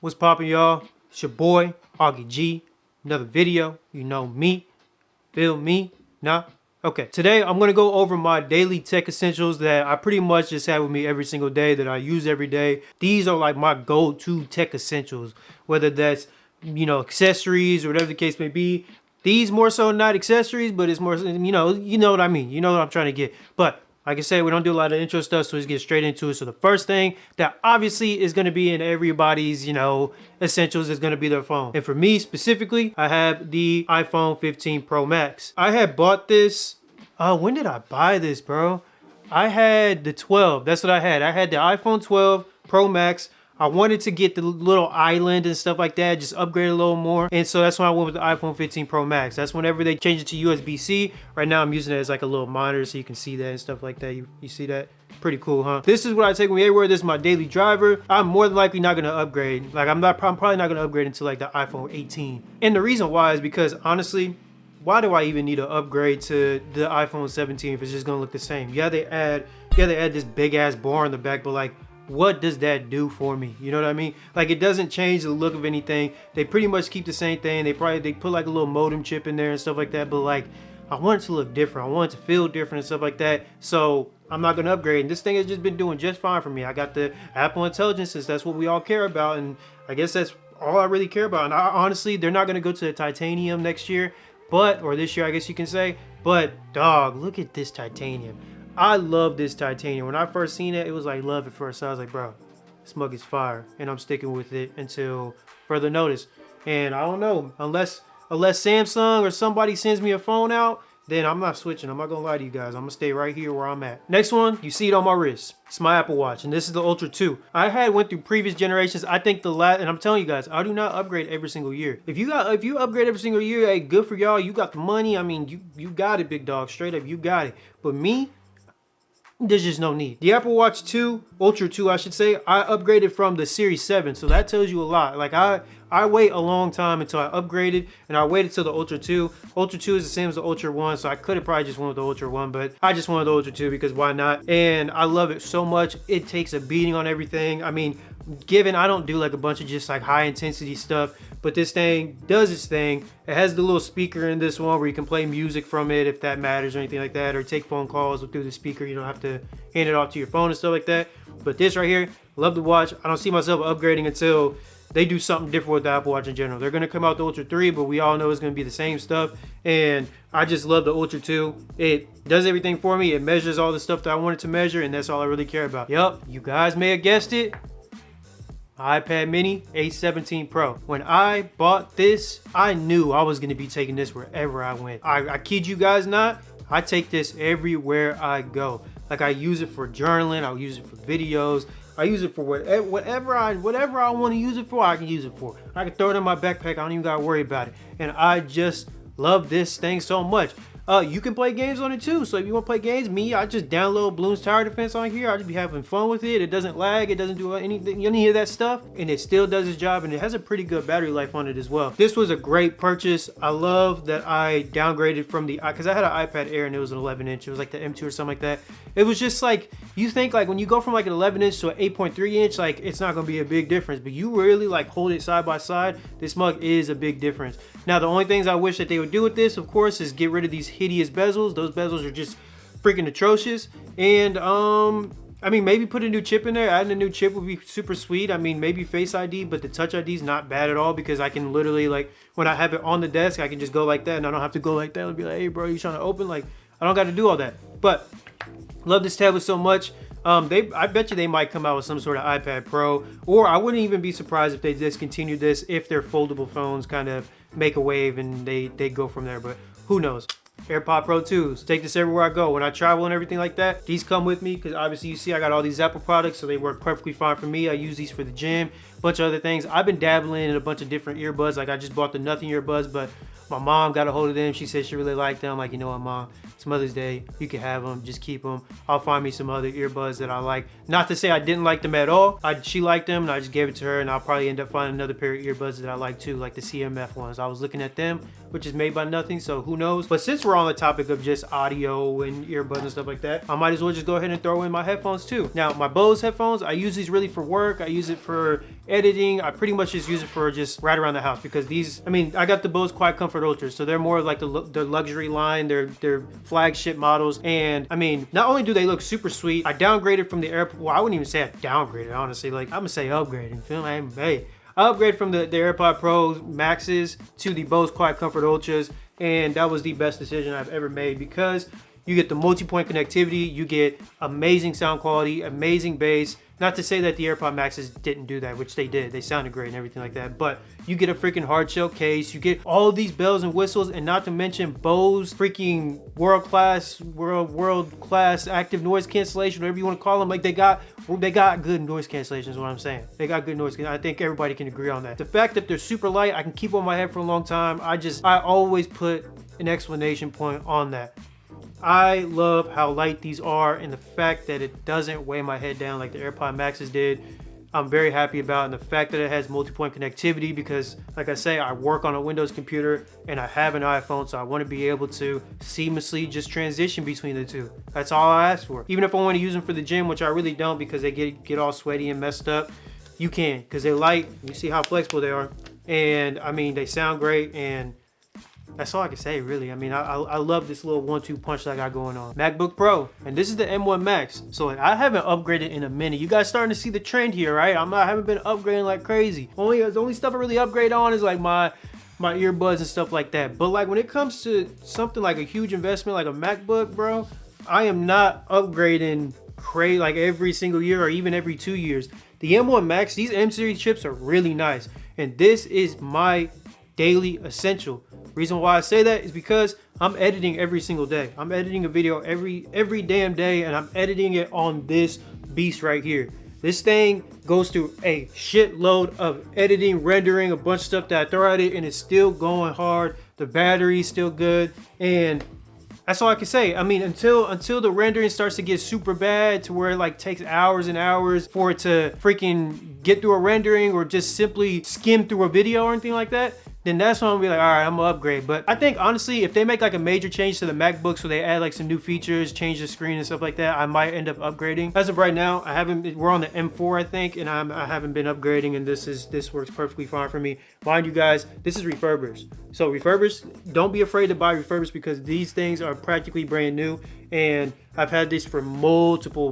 What's poppin', y'all? It's your boy, Augie G. Another video. You know me. Feel me? Nah? Okay. Today, I'm going to go over my daily tech essentials that I pretty much just have with me every single day, that I use every day. These are like my go-to tech essentials. Whether that's, accessories or whatever the case may be. These more so not accessories, but it's more, you know what I mean. You know what I'm trying to get. But like I said, we don't do a lot of intro stuff, so let's get straight into it. So the first thing that obviously is going to be in everybody's, essentials is going to be their phone. And for me specifically, I have the iPhone 15 Pro Max. I had bought this, when did I buy this, bro? I had the 12, that's what I had. I had the iPhone 12 Pro Max. I wanted to get the little island and stuff like that, just upgrade a little more. And so that's when I went with the iPhone 15 Pro Max. That's whenever they changed it to USB-C. Right now I'm using it as like a little monitor so you can see that and stuff like that. You see that? Pretty cool, huh? This is what I take with me everywhere. This is my daily driver. I'm more than likely not going to upgrade. Like I'm probably not going to upgrade until like the iPhone 18. And the reason why is because honestly, why do I even need to upgrade to the iPhone 17 if it's just going to look the same? Yeah, they add this big ass bar in the back, but like, what does that do for me? You know what I mean? Like, it doesn't change the look of anything. They pretty much keep the same thing. They put like a little modem chip in there and stuff like that, but like, I want it to look different. I want it to feel different and stuff like that. So I'm not gonna upgrade. And this thing has just been doing just fine for me. I got the Apple Intelligence, since that's what we all care about, and I guess that's all I really care about. And honestly, they're not gonna go to the titanium next year, or this year, I guess you can say. But dog, look at this titanium. I love this titanium. When I first seen it, it was like love at first sight. I was like, bro, this mug is fire. And I'm sticking with it until further notice. And I don't know, unless Samsung or somebody sends me a phone out, then I'm not switching. I'm not gonna lie to you guys. I'm gonna stay right here where I'm at. Next one, you see it on my wrist. It's my Apple Watch, and this is the Ultra 2. I went through previous generations. I think and I'm telling you guys, I do not upgrade every single year. If you upgrade every single year, hey, good for y'all. You got the money. I mean, you got it, big dog. Straight up, you got it. But me, there's just no need. The Apple Watch 2, Ultra 2, I should say, I upgraded from the Series 7, so that tells you a lot. Like, I wait a long time until I upgraded, and I waited till the Ultra 2. Ultra 2 is the same as the Ultra 1, so I could have probably just went with the Ultra 1, but I just wanted the Ultra 2 because why not? And I love it so much. It takes a beating on everything. I mean, given I don't do like a bunch of just like high intensity stuff, but this thing does its thing. It has the little speaker in this one where you can play music from it if that matters or anything like that, or take phone calls through the speaker. You don't have to hand it off to your phone and stuff like that. But this right here, love the watch. I don't see myself upgrading until they do something different with the Apple Watch in general. They're going to come out the Ultra 3, but we all know it's going to be the same stuff. And I just love the Ultra 2. It does everything for me. It measures all the stuff that I want it to measure, and that's all I really care about. Yup, you guys may have guessed it. iPad Mini A17 Pro. When I bought this, I knew I was going to be taking this wherever I went. I kid you guys not. I take this everywhere I go. Like, I use it for journaling. I'll use it for videos. I use it for whatever I want to use it for, I can use it for. I can throw it in my backpack. I don't even got to worry about it. And I just love this thing so much. You can play games on it too. So if you want to play games, I just download Bloons Tower Defense on here. I'll just be having fun with it. It doesn't lag. It doesn't do anything, any of that stuff. And it still does its job. And it has a pretty good battery life on it as well. This was a great purchase. I love that I downgraded from because I had an iPad Air and it was an 11-inch. It was like the M2 or something like that. It was just like, you think like when you go from like an 11-inch to an 8.3-inch, like it's not going to be a big difference. But you really like hold it side by side. This mug is a big difference. Now, the only things I wish that they would do with this, of course, is get rid of these hideous bezels. Those bezels are just freaking atrocious. And I mean, maybe put a new chip in there. Adding a new chip would be super sweet. I mean, maybe Face ID, but the Touch ID is not bad at all, because I can literally, like, when I have it on the desk, I can just go like that, and I don't have to go like that and be like, hey bro, you trying to open? Like, I don't got to do all that. But love this tablet so much. I bet you they might come out with some sort of iPad Pro, or I wouldn't even be surprised if they discontinue this, if their foldable phones kind of make a wave and they go from there, but who knows. AirPods Pro 2s. Take this everywhere I go. When I travel and everything like that, these come with me because obviously you see I got all these Apple products, so they work perfectly fine for me. I use these for the gym, a bunch of other things. I've been dabbling in a bunch of different earbuds. Like, I just bought the Nothing earbuds, but my mom got a hold of them. She said she really liked them. I'm like, you know what, Mom? It's Mother's Day. You can have them. Just keep them. I'll find me some other earbuds that I like. Not to say I didn't like them at all. She liked them, and I just gave it to her, and I'll probably end up finding another pair of earbuds that I like too, like the CMF ones. I was looking at them, which is made by Nothing, so who knows. But since we're on the topic of just audio and earbuds and stuff like that, I might as well just go ahead and throw in my headphones too. Now, my Bose headphones, I use these really for work. I use it for editing. I pretty much just use it for just right around the house because these, I mean, I got the Bose QuietComfort Ultras, so they're more like the luxury line. They're flagship models, and I mean, not only do they look super sweet, I downgraded from the AirPods. Well, I wouldn't even say I downgraded, honestly. Like, I'm gonna say upgrading. Feel me? Hey, I upgraded from the AirPod Pro Maxes to the Bose QuietComfort Ultras, and that was the best decision I've ever made because you get the multi-point connectivity, you get amazing sound quality, amazing bass. Not to say that the AirPod Maxes didn't do that, which they did. They sounded great and everything like that. But you get a freaking hard shell case. You get all these bells and whistles, and not to mention Bose freaking world-class active noise cancellation, whatever you want to call them. Like they got good noise cancellation is what I'm saying. They got good noise cancellation. I think everybody can agree on that. The fact that they're super light, I can keep on my head for a long time. I always put an explanation point on that. I love how light these are and the fact that it doesn't weigh my head down like the AirPod Maxes did. I'm very happy about, and the fact that it has multi-point connectivity because, like I say, I work on a Windows computer and I have an iPhone, so I want to be able to seamlessly just transition between the two. That's all I ask for. Even if I want to use them for the gym, which I really don't because they get all sweaty and messed up, you can because they're light. You see how flexible they are, and I mean they sound great, and that's all I can say, really. I mean, I love this little 1-2 punch that I got going on. MacBook Pro, and this is the M1 Max. So like, I haven't upgraded in a minute. You guys starting to see the trend here, right? I haven't been upgrading like crazy. The only stuff I really upgrade on is like my earbuds and stuff like that. But like when it comes to something like a huge investment like a MacBook, bro, I am not upgrading crazy like every single year or even every 2 years. The M1 Max, these M series chips are really nice, and this is my daily essential. Reason why I say that is because I'm editing every single day. I'm editing a video every damn day, and I'm editing it on this beast right here. This thing goes through a shitload of editing, rendering, a bunch of stuff that I throw at it, and it's still going hard. The battery's still good, and that's all I can say. I mean, until the rendering starts to get super bad to where it like takes hours and hours for it to freaking get through a rendering or just simply skim through a video or anything like that, then that's when I'll be like, all right, I'm gonna upgrade. But I think honestly, if they make like a major change to the MacBook, so they add like some new features, change the screen and stuff like that, I might end up upgrading. As of right now, we're on the M4, I think, and I haven't been upgrading, and this works perfectly fine for me. Mind you guys, this is refurbished. So refurbished, don't be afraid to buy refurbished because these things are practically brand new, and I've had this for multiple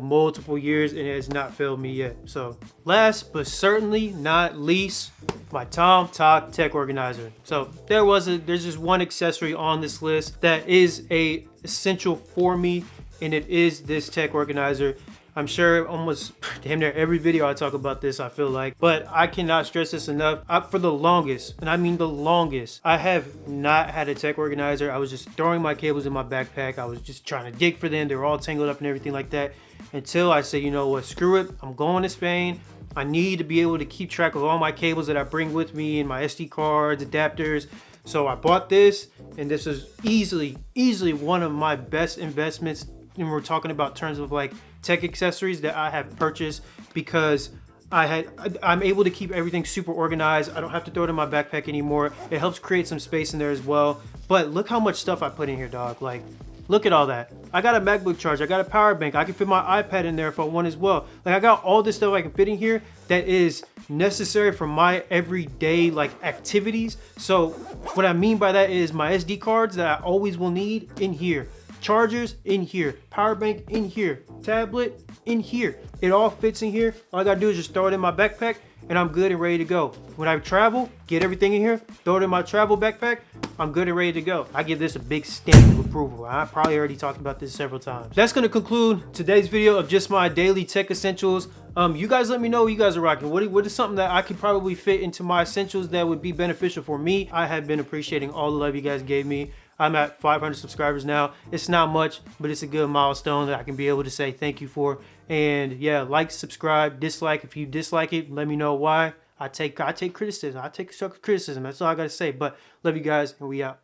years and it has not failed me yet. So last but certainly not least, my tomtoc tech organizer. So there's just one accessory on this list that is a essential for me, and it is this tech organizer. I'm sure almost damn near every video I talk about this, I feel like, but I cannot stress this enough. For the longest, and I mean the longest, I have not had a tech organizer. I was just throwing my cables in my backpack. I was just trying to dig for them. They were all tangled up and everything like that, until I said, you know what, screw it. I'm going to Spain. I need to be able to keep track of all my cables that I bring with me and my SD cards, adapters. So I bought this, and this is easily one of my best investments. And we're talking about terms of like tech accessories that I have purchased, because I'm able to keep everything super organized. I don't have to throw it in my backpack anymore. It helps create some space in there as well. But look how much stuff I put in here, dog. Like, look at all that. I got a MacBook charger. I got a power bank. I can fit my iPad in there if I want as well. Like, I got all this stuff I can fit in here that is necessary for my everyday like activities. So what I mean by that is my SD cards that I always will need in here. Chargers in here, power bank in here, tablet in here. It all fits in here. All I gotta do is just throw it in my backpack and I'm good and ready to go. When I travel, get everything in here, throw it in my travel backpack, I'm good and ready to go. I give this a big stamp of approval. I probably already talked about this several times. That's gonna conclude today's video of just my daily tech essentials. You guys let me know what you guys are rocking. What is something that I could probably fit into my essentials that would be beneficial for me? I have been appreciating all the love you guys gave me. I'm at 500 subscribers now. It's not much, but it's a good milestone that I can be able to say thank you for. And yeah, like, subscribe, dislike. If you dislike it, let me know why. I take criticism. I take constructive criticism. That's all I gotta say. But love you guys, and we out.